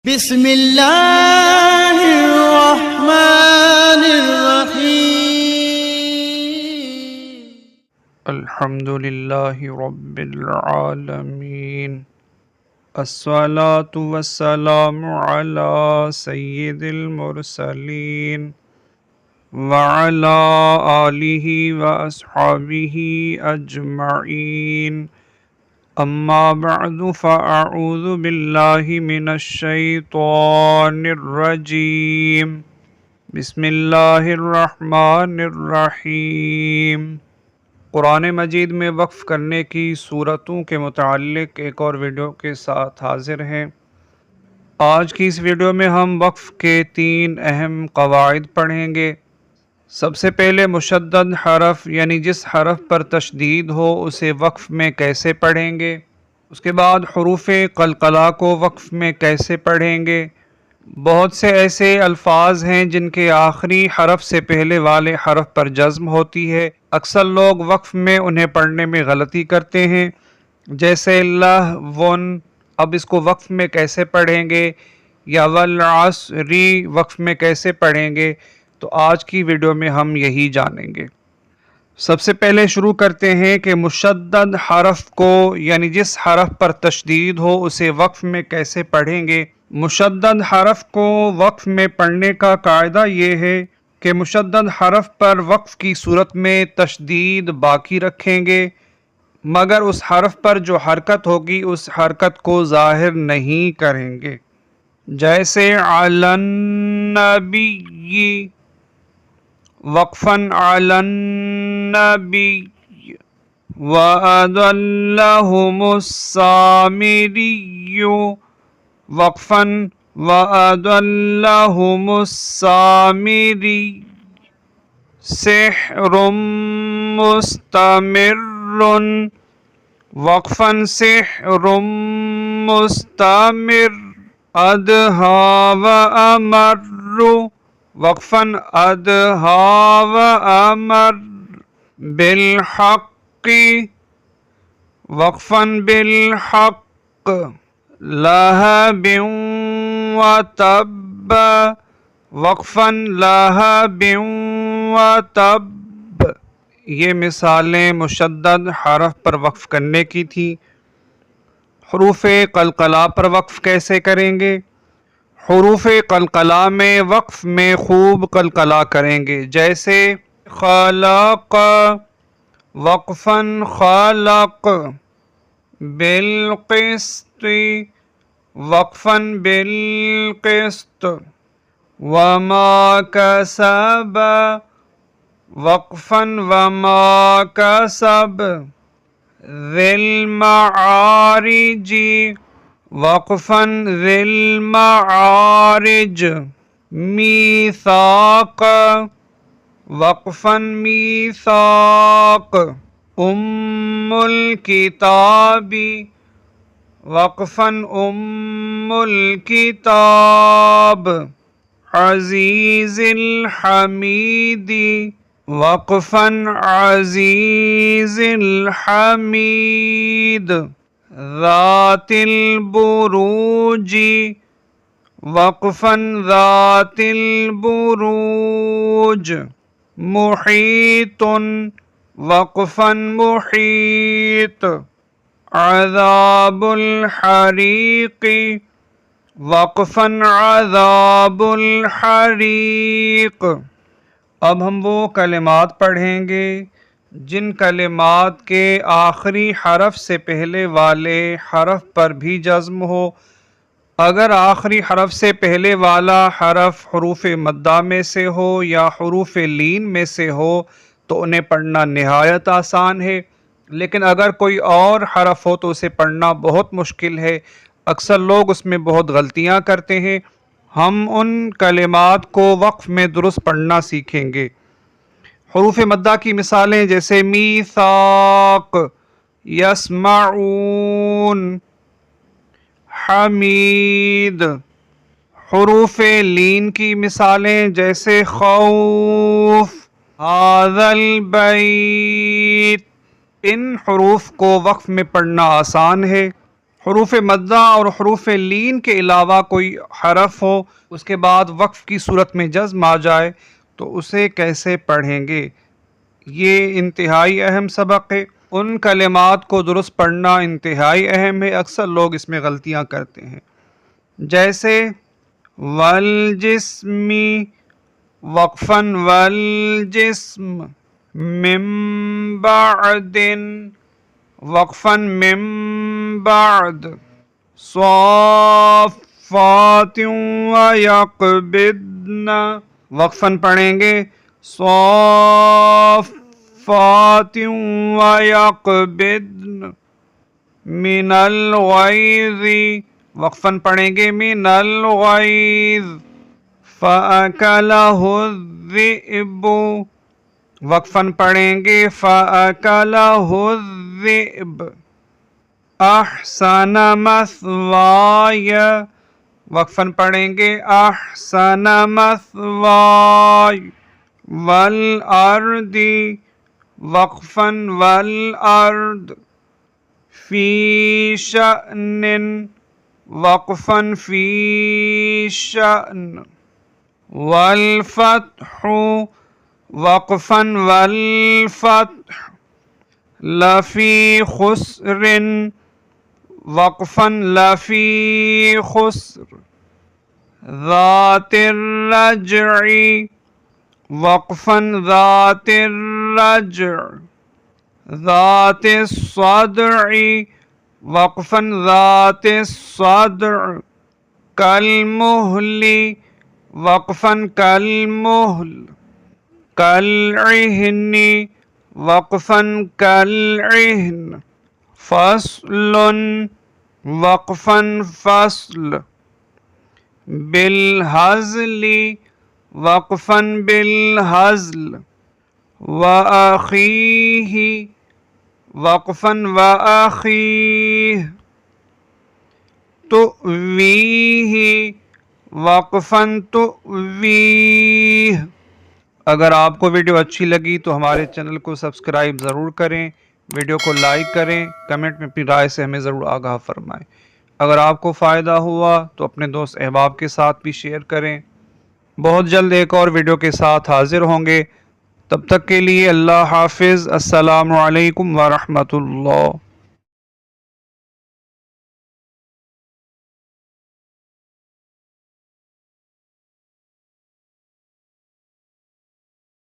بسم اللہ الرحمن الرحیم الحمد للہ رب العالمین الصلاة والسلام علی سید المرسلین وعلی آلہ واصحابہ اجمعین اما بعد فاعوذ باللہ من الشیطان الرجیم بسم اللہ الرحمن الرحیم۔ قرآن مجید میں وقف کرنے کی صورتوں کے متعلق ایک اور ویڈیو کے ساتھ حاضر ہیں۔ آج کی اس ویڈیو میں ہم وقف کے 3 اہم قواعد پڑھیں گے۔ سب سے پہلے مشدد حرف یعنی جس حرف پر تشدید ہو اسے وقف میں کیسے پڑھیں گے، اس کے بعد حروف قلقلہ کو وقف میں کیسے پڑھیں گے۔ بہت سے ایسے الفاظ ہیں جن کے آخری حرف سے پہلے والے حرف پر جزم ہوتی ہے، اکثر لوگ وقف میں انہیں پڑھنے میں غلطی کرتے ہیں، جیسے لہون۔ اب اس کو وقف میں کیسے پڑھیں گے، یا والعصری وقف میں کیسے پڑھیں گے، تو آج کی ویڈیو میں ہم یہی جانیں گے۔ سب سے پہلے شروع کرتے ہیں کہ مشدد حرف کو یعنی جس حرف پر تشدید ہو اسے وقف میں کیسے پڑھیں گے۔ مشدد حرف کو وقف میں پڑھنے کا قاعدہ یہ ہے کہ مشدد حرف پر وقف کی صورت میں تشدید باقی رکھیں گے، مگر اس حرف پر جو حرکت ہوگی اس حرکت کو ظاہر نہیں کریں گے، جیسے علی النبی، وقفاً علی النبی، وَأَضَلَّهُمُ السَّامِرِيُّ، وقفاً وَأَضَلَّهُمُ السَّامِرِيُّ، سِحْرٌ مُسْتَمِرٌّ، وقفاً سِحْرٌ مُسْتَمِرٌّ، أَدْهَى وَأَمَرُّ، وقفاً أَدْهَى وَأَمَرُّ، بِالْحَقِّ، وقفاً بِالْحَقِّ، لَهَبٍ وَتَبَّ، وقفاً لَهَبٍ وَتَبَّ۔ یہ مثالیں مشدد حرف پر وقف کرنے کی تھی۔ حروف قلقلہ پر وقف کیسے کریں گے؟ حروف قلقلہ میں وقف میں خوب قلقلہ کریں گے، جیسے خلق، وقفاً خلق، بالقسط، وقفاً بالقسط، وما کسب، وقفاً وما کسب، ذی المعارج، وقفاً ذی المعارج، میثاق، وقفاً میثاق، الکتاب، وقفاً الکتاب، عزیز الحمید، وقفاً عزیز الحمید، ذات البروج، وقفاً ذات البروج، محیط، وقفاً محیط، عذاب الحریق، وقفاً عذاب الحریق۔ اب ہم وہ کلمات پڑھیں گے جن کلمات کے آخری حرف سے پہلے والے حرف پر بھی جزم ہو۔ اگر آخری حرف سے پہلے والا حرف حروف مدہ میں سے ہو یا حروف لین میں سے ہو تو انہیں پڑھنا نہایت آسان ہے، لیکن اگر کوئی اور حرف ہو تو اسے پڑھنا بہت مشکل ہے، اکثر لوگ اس میں بہت غلطیاں کرتے ہیں۔ ہم ان کلمات کو وقف میں درست پڑھنا سیکھیں گے۔ حروف مدہ کی مثالیں جیسے میثاق، یسمعون، حمید۔ حروف لین کی مثالیں جیسے خوف، ھذا البیت۔ ان حروف کو وقف میں پڑھنا آسان ہے۔ حروف مدہ اور حروف لین کے علاوہ کوئی حرف ہو اس کے بعد وقف کی صورت میں جزم آ جائے تو اسے کیسے پڑھیں گے؟ یہ انتہائی اہم سبق ہے۔ ان کلمات کو درست پڑھنا انتہائی اہم ہے، اکثر لوگ اس میں غلطیاں کرتے ہیں، جیسے والجسمی وقفاً والجسم، من بعد وقفاً من بعد، صافات ویقبضن وقفاً پڑھیں گے صافات ویقبضن، من الغیظ وقفاً پڑھیں گے من الغیظ، فأکلہ الذئب وقفاً پڑھیں گے فأکلہ الذئب، احسن مثوای وقفاً پڑھیں گے احسن مثوای، والارض وقفاً والارض، فی شأن وقفاً فی شأن، والفتح وقفاً والفتح، لفی خسر وقفاً لفی خسر، ذات الرجع وقفاً ذات الرجع، ذات الصدع وقفاً ذات الصدع، کالمہل وقفاً کالمہل، کالعہن وقفاً کالعہن، فصل وقفاً فصل، بالہزل وقفاً بالہزل، وأخیہ وقفاً وأخیہ، تؤویہ وقفاً تؤویہ۔ اگر آپ کو ویڈیو اچھی لگی تو ہمارے چینل کو سبسکرائب ضرور کریں، ویڈیو کو لائک کریں، کمنٹ میں اپنی رائے سے ہمیں ضرور آگاہ فرمائیں۔ اگر آپ کو فائدہ ہوا تو اپنے دوست احباب کے ساتھ بھی شیئر کریں۔ بہت جلد ایک اور ویڈیو کے ساتھ حاضر ہوں گے، تب تک کے لیے اللہ حافظ، السلام علیکم ورحمۃ اللہ۔